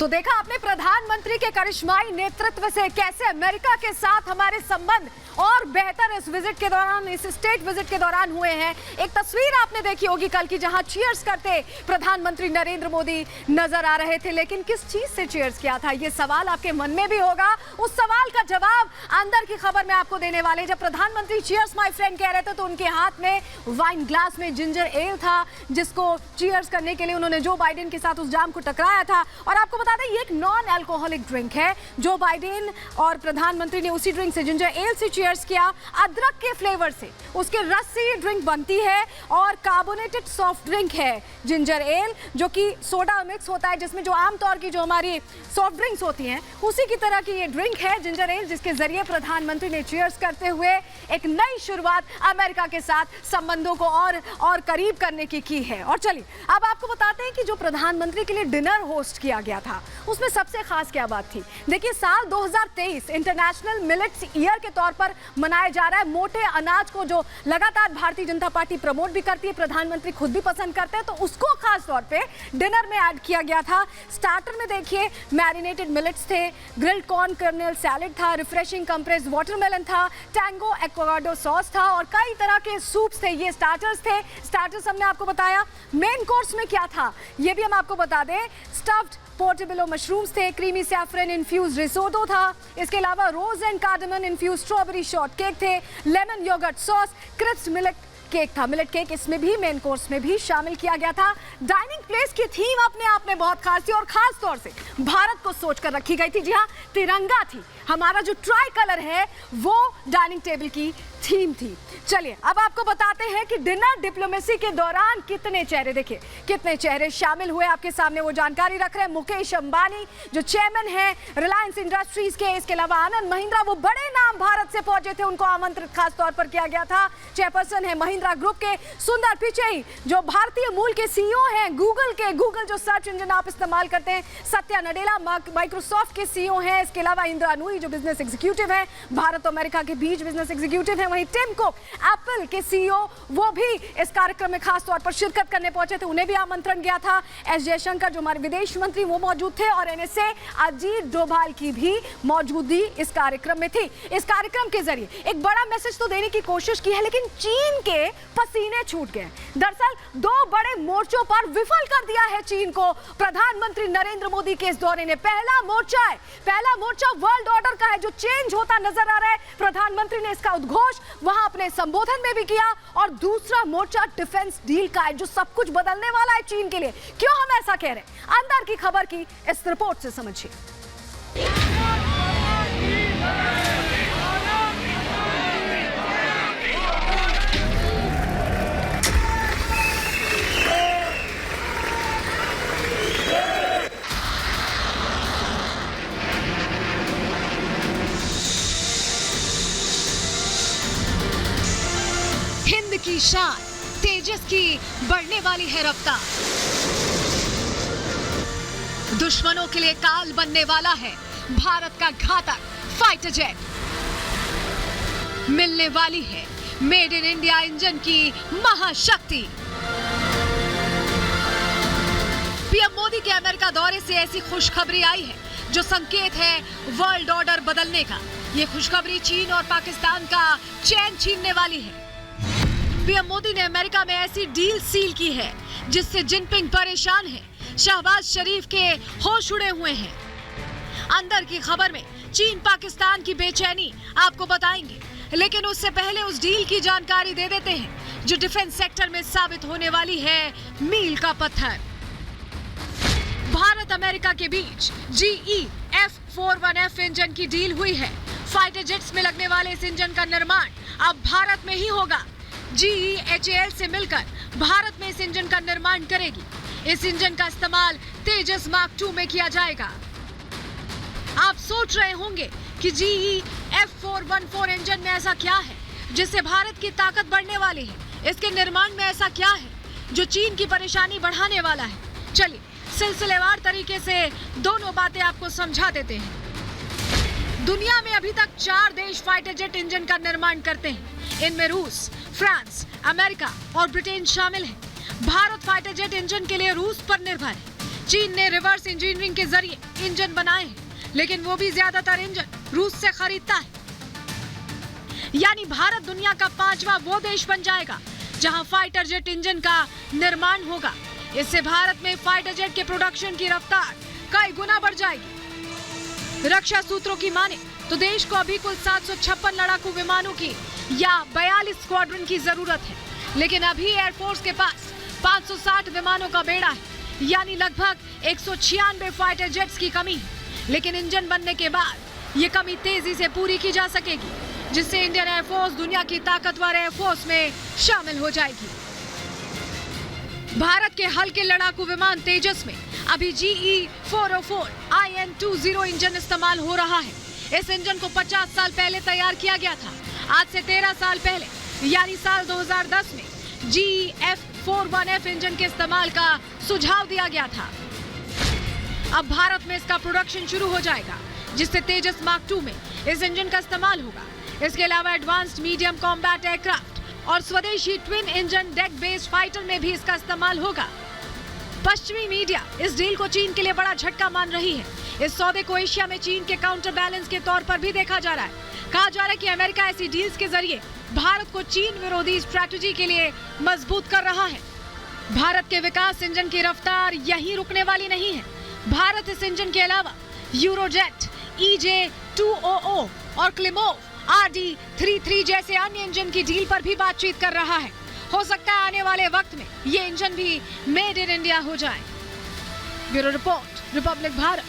तो देखा आपने प्रधानमंत्री के करिश्माई नेतृत्व से कैसे अमेरिका के साथ हमारे संबंध और बेहतर इस विजिट के दौरान, इस स्टेट विजिट के दौरान हुए हैं। एक तस्वीर आपने देखी होगी कल की, जहां चीयर्स करते प्रधानमंत्री नरेंद्र मोदी नजर आ रहे थे। लेकिन किस चीज से चीयर्स किया था, ये सवाल आपके मन में भी होगा। उस सवाल का जवाब अंदर की खबर में आपको देने वाले। जब प्रधानमंत्री चीयर्स माय फ्रेंड कह रहे थे तो उनके हाथ में वाइन ग्लास में जिंजर एल था, जिसको चीयर्स करने के लिए उन्होंने जो बाइडेन के साथ उस जाम को टकराया था। और आपको बता दें, ये एक नॉन अल्कोहलिक ड्रिंक है। जो बाइडेन और प्रधानमंत्री ने उसी ड्रिंक से, जिंजर एल से चीयर्स किया। अदरक के फ्लेवर से, उसके रस से ये ड्रिंक बनती है और कार्बोनेटेड सॉफ्ट ड्रिंक है जिंजर एल, जो कि सोडा मिक्स होता है, जिसमें जो आमतौर की जो हमारी सॉफ्ट ड्रिंक्स होती हैं उसी की तरह की ये ड्रिंक है जिंजर एल, जिसके जरिए प्रधानमंत्री ने चीयर्स करते हुए एक नई शुरुआत अमेरिका के साथ संबंधों को और करीब करने की है। और चलिए अब आपको बताते हैं कि जो प्रधानमंत्री के लिए डिनर होस्ट किया गया था उसमें सबसे खास क्या बात थी। देखिए, साल 2023 इंटरनेशनल मिलेट्स ईयर के तौर पर मनाया जा रहा है। मोटे अनाज को जो लगातार भारतीय जनता पार्टी प्रमोट भी करती है, प्रधानमंत्री खुद भी पसंद करते हैं, तो उसको खास तौर पे डिनर में ऐड किया गया था। स्टार्टर में देखिए मैरिनेटेड मिलेट्स थे, ग्रिल्ड कॉर्न कर्नल सैलेड था, रिफ्रेशिंग कंप्रेस्ड वाटरमेलन था, टैंगो एवोकाडो सॉस था और कई तरह के सूप्स थे। ये स्टार्टर्स थे। स्टार्टर्स हमने आपको बताया। मेन कोर्स में क्या था ये भी हम आपको बता दें। स्टफ्ड पोर्टेबलो मशरूम्स थे, क्रीमी सैफरन इन्फ्यूज रिसोटो था, इसके अलावा rose and cardamom infuse strawberry short cake थे, lemon yoghurt sauce, crisped millet cake था। मिलेट केक इसमें भी मेन कोर्स में भी शामिल किया गया था। डाइनिंग प्लेस की थीम अपने आप में बहुत खास थी और खास तौर से भारत को सोचकर रखी गई थी। जी हाँ, तिरंगा थी। हमारा जो ट्राई कलर है वो डाइनिंग टेबल की थीम थी। चलिए अब आपको बताते हैं कि डिनर डिप्लोमेसी के दौरान कितने चेहरे, देखिए कितने चेहरे शामिल हुए। आपके सामने वो जानकारी रख रहे हैं मुकेश अंबानी, जो चेयरमैन है रिलायंस इंडस्ट्रीज के। इसके अलावा आनंद महिंद्रा, वो बड़े नाम भारत से पहुंचे थे, उनको आमंत्रित खास तौर पर किया गया था। चेयरपर्सन है महिंद्रा ग्रुप के सुंदर पिचई, जो भारतीय मूल के सीईओ हैं गूगल जो सर्च इंजन आप इस्तेमाल करते हैं। सत्या नडेला माइक्रोसॉफ्ट के सीईओ हैं। इसके अलावा इंदिरा नूई, जो बिजनेस एग्जीक्यूटिव है, भारत और अमेरिका के बीच बिजनेस एग्जीक्यूटिव है। वहीं टिम कुक, एप्पल के सीईओ, वो भी इस कार्यक्रम में खास तौर पर शिरकत करने पहुंचे थे, उन्हें भी आमंत्रण गया था। एस जयशंकर, जो हमारे विदेश मंत्री, वो मौजूद थे और एनएसए अजीत डोभाल की भी मौजूदगी इस कार्यक्रम में थी। इस कार्यक्रम के जरिए एक बड़ा मैसेज तो देने की कोशिश की है, लेकिन चीन के पसीने छूट गए। दरअसल दो बड़े मोर्चों पर विफल कर दिया है चीन को प्रधानमंत्री नरेंद्र मोदी के इस दौरे ने। पहला मोर्चा वर्ल्ड ऑर्डर का है, जो चेंज होता नजर आ रहा है। प्रधानमंत्री ने इसका उद्घोष वहां अपने संबोधन में भी किया। और दूसरा मोर्चा डिफेंस डील का है, जो सब कुछ बदलने वाला है चीन के लिए। क्यों हम ऐसा कह रहे हैं, अंदर की खबर की इस रिपोर्ट से समझिए। की शान, तेजस की बढ़ने वाली है रफ्तार। दुश्मनों के लिए काल बनने वाला है भारत का घातक फाइटर जेट। मिलने वाली है मेड इन इंडिया इंजन की महाशक्ति। पीएम मोदी के अमेरिका दौरे से ऐसी खुशखबरी आई है जो संकेत है वर्ल्ड ऑर्डर बदलने का। ये खुशखबरी चीन और पाकिस्तान का चैन छीनने वाली है। पीएम मोदी ने अमेरिका में ऐसी डील सील की है जिससे जिनपिंग परेशान है, शहबाज शरीफ के होश उड़े हुए हैं। अंदर की खबर में चीन पाकिस्तान की बेचैनी आपको बताएंगे, लेकिन उससे पहले उस डील की जानकारी दे देते हैं जो डिफेंस सेक्टर में साबित होने वाली है मील का पत्थर। भारत अमेरिका के बीच GE F41F इंजन की डील हुई है। फाइटर जेट्स में लगने वाले इस इंजन का निर्माण अब भारत में ही होगा। GE HAL से मिलकर भारत में इस इंजन का निर्माण करेगी। इस इंजन का इस्तेमाल तेजस मार्क 2 में किया जाएगा। आप सोच रहे होंगे कि GE F414 इंजन में ऐसा क्या है जिससे भारत की ताकत बढ़ने वाली है। इसके निर्माण में ऐसा क्या है जो चीन की परेशानी बढ़ाने वाला है। चलिए सिलसिलेवार तरीके से दोनों बातें आपको समझा देते हैं। दुनिया में अभी तक 4 देश फाइटर जेट इंजन का निर्माण करते हैं। इनमें रूस, फ्रांस, अमेरिका और ब्रिटेन शामिल है। भारत फाइटर जेट इंजन के लिए रूस पर निर्भर है। चीन ने रिवर्स इंजीनियरिंग के जरिए इंजन बनाए हैं, लेकिन वो भी ज्यादातर इंजन रूस से खरीदता है। यानी भारत दुनिया का 5वां वो देश बन जाएगा जहां फाइटर जेट इंजन का निर्माण होगा। इससे भारत में फाइटर जेट के प्रोडक्शन की रफ्तार कई गुना बढ़ जाएगी। रक्षा सूत्रों की माने तो देश को अभी कुल 756 लड़ाकू विमानों की या 42 स्क्वाड्रन की जरूरत है, लेकिन अभी एयरफोर्स के पास 560 विमानों का बेड़ा है, यानी लगभग 196 फाइटर जेट्स की कमी है। लेकिन इंजन बनने के बाद ये कमी तेजी से पूरी की जा सकेगी, जिससे इंडियन एयरफोर्स दुनिया की ताकतवर एयरफोर्स में शामिल हो जाएगी। भारत के हल्के लड़ाकू विमान तेजस में अभी GE-404 IN-20 इंजन इस्तेमाल हो रहा है। इस इंजन को 50 साल पहले तैयार किया गया था। आज से 13 साल पहले यानी साल 2010 में GE-F41F इंजन के इस्तेमाल का सुझाव दिया गया था। अब भारत में इसका प्रोडक्शन शुरू हो जाएगा, जिससे तेजस मार्क 2 में इस इंजन का इस्तेमाल होगा। इसके अलावा एडवांस्ड मीडियम कॉम्बैट एयरक्राफ्ट और स्वदेशी twin engine deck based fighter में भी इसका इस्तेमाल होगा। पश्चिमी मीडिया इस डील को चीन के लिए बड़ा झटका मान रही है। इस सौदे को एशिया में चीन के काउंटर बैलेंस के तौर पर भी देखा जा रहा है। कहा जा रहा है कि अमेरिका ऐसी डील्स के जरिए भारत को चीन विरोधी स्ट्रैटेजी के लिए मजबूत कर रहा है। भारत के विकास इंजन की रफ्तार यहीं रुकने वाली नहीं है। भारत इस इंजन के अलावा यूरोजेट, EJ-200 और क्लिमोव RD-33 जैसे अन्य इंजन की डील पर भी बातचीत कर रहा है। हो सकता है आने वाले वक्त में ये इंजन भी मेड इन इंडिया हो जाए। Bureau report, Republic Bharat.